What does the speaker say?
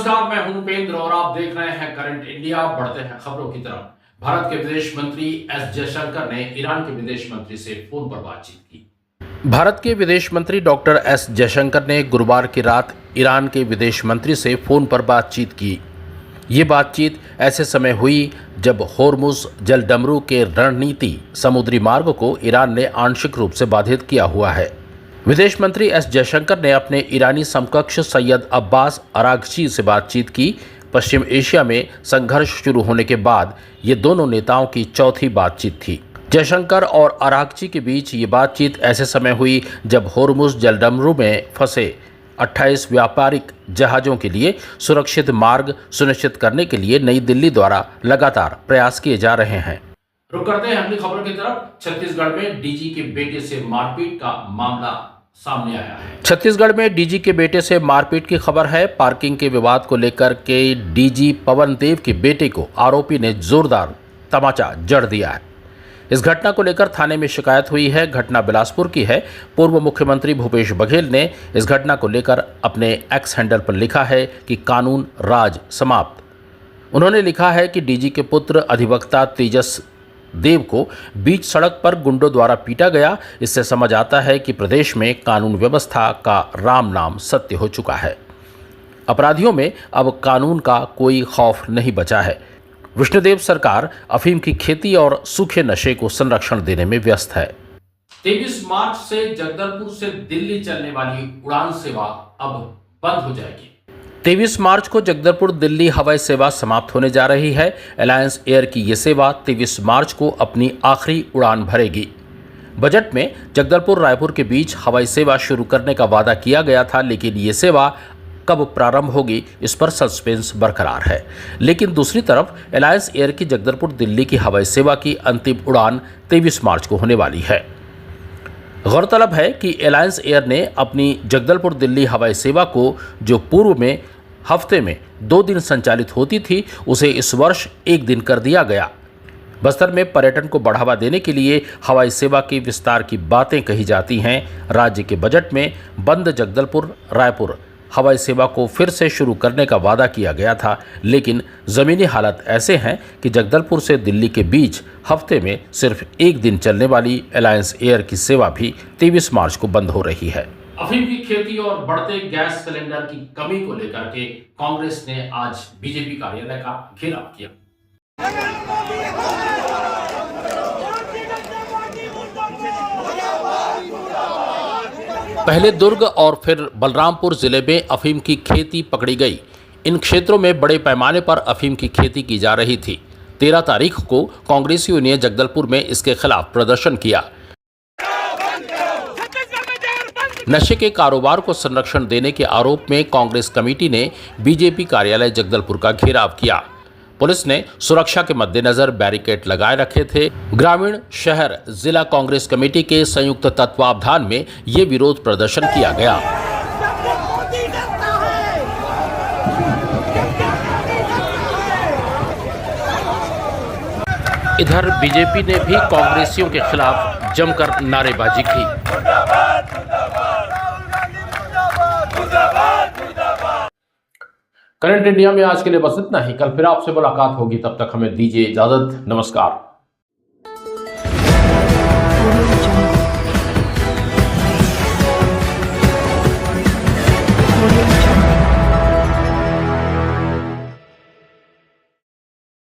नमस्कार, मैं हूं उपेंद्र और आप देख रहे हैं करंट इंडिया। बढ़ते हैं खबरों की तरफ। भारत के विदेश मंत्री एस जयशंकर ने ईरान के विदेश मंत्री से फोन पर बातचीत की। भारत के विदेश मंत्री डॉक्टर एस जयशंकर ने गुरुवार की रात ईरान के विदेश मंत्री से फोन पर बातचीत की। ये बातचीत ऐसे समय हुई जब होर्मुज जलडमरू के रणनीति समुद्री मार्ग को ईरान ने आंशिक रूप से बाधित किया हुआ है। विदेश मंत्री एस जयशंकर ने अपने ईरानी समकक्ष सैयद अब्बास अरागची से बातचीत की। पश्चिम एशिया में संघर्ष शुरू होने के बाद ये दोनों नेताओं की चौथी बातचीत थी। जयशंकर और अरागची के बीच ये बातचीत ऐसे समय हुई जब होर्मुज जलडमरू में फंसे 28 व्यापारिक जहाज़ों के लिए सुरक्षित मार्ग सुनिश्चित करने के लिए नई दिल्ली द्वारा लगातार प्रयास किए जा रहे हैं। रुक करते हैं अगली खबर की तरफ। छत्तीसगढ़ में डीजी के बेटे से मारपीट का मामला सामने आया है। छत्तीसगढ़ में डीजी के बेटे से मारपीट की खबर है। पार्किंग के विवाद को लेकर के डीजी पवन देव के बेटे को आरोपी ने जोरदार तमाचा जड़ दिया है। इस घटना को लेकर थाने में शिकायत हुई है। घटना बिलासपुर की है। पूर्व मुख्यमंत्री भूपेश बघेल ने इस घटना को लेकर अपने एक्स हैंडल पर लिखा है कि कानून राज समाप्त। उन्होंने लिखा है कि डीजी के पुत्र अधिवक्ता तेजस देव को बीच सड़क पर गुंडों द्वारा पीटा गया। इससे समझ आता है कि प्रदेश में कानून व्यवस्था का राम नाम सत्य हो चुका है। अपराधियों में अब कानून का कोई खौफ नहीं बचा है। विष्णुदेव सरकार अफीम की खेती और सूखे नशे को संरक्षण देने में व्यस्त है। 23 मार्च से जगदलपुर से दिल्ली चलने वाली उड़ान सेवा अब बंद हो जाएगी। 23 मार्च को जगदलपुर दिल्ली हवाई सेवा समाप्त होने जा रही है। अलायंस एयर की ये सेवा 23 मार्च को अपनी आखिरी उड़ान भरेगी। बजट में जगदलपुर रायपुर के बीच हवाई सेवा शुरू करने का वादा किया गया था, लेकिन ये सेवा कब प्रारंभ होगी इस पर सस्पेंस बरकरार है। लेकिन दूसरी तरफ अलायंस एयर की जगदलपुर दिल्ली की हवाई सेवा की अंतिम उड़ान 23 मार्च को होने वाली है। गौरतलब है कि अलायंस एयर ने अपनी जगदलपुर दिल्ली हवाई सेवा को, जो पूर्व में हफ्ते में 2 दिन संचालित होती थी, उसे इस वर्ष 1 दिन कर दिया गया। बस्तर में पर्यटन को बढ़ावा देने के लिए हवाई सेवा के विस्तार की बातें कही जाती हैं। राज्य के बजट में बंद जगदलपुर रायपुर हवाई सेवा को फिर से शुरू करने का वादा किया गया था, लेकिन ज़मीनी हालात ऐसे हैं कि जगदलपुर से दिल्ली के बीच हफ्ते में सिर्फ 1 दिन चलने वाली अलायंस एयर की सेवा भी 23 मार्च को बंद हो रही है। अफीम की खेती और बढ़ते गैस सिलेंडर की कमी को लेकर के कांग्रेस ने आज बीजेपी कार्यालय का घेराव किया। पहले दुर्ग और फिर बलरामपुर जिले में अफीम की खेती पकड़ी गई। इन क्षेत्रों में बड़े पैमाने पर अफीम की खेती की जा रही थी। 13 तारीख को कांग्रेसियों ने जगदलपुर में इसके खिलाफ प्रदर्शन किया। नशे के कारोबार को संरक्षण देने के आरोप में कांग्रेस कमेटी ने बीजेपी कार्यालय जगदलपुर का घेराव किया। पुलिस ने सुरक्षा के मद्देनजर बैरिकेड लगाए रखे थे। ग्रामीण शहर जिला कांग्रेस कमेटी के संयुक्त तत्वावधान में ये विरोध प्रदर्शन किया गया। इधर बीजेपी ने भी कांग्रेसियों के खिलाफ जमकर नारेबाजी की। करंट इंडिया में आज के लिए बस इतना ही। कल फिर आपसे मुलाकात होगी, तब तक हमें दीजिए इजाजत। नमस्कार।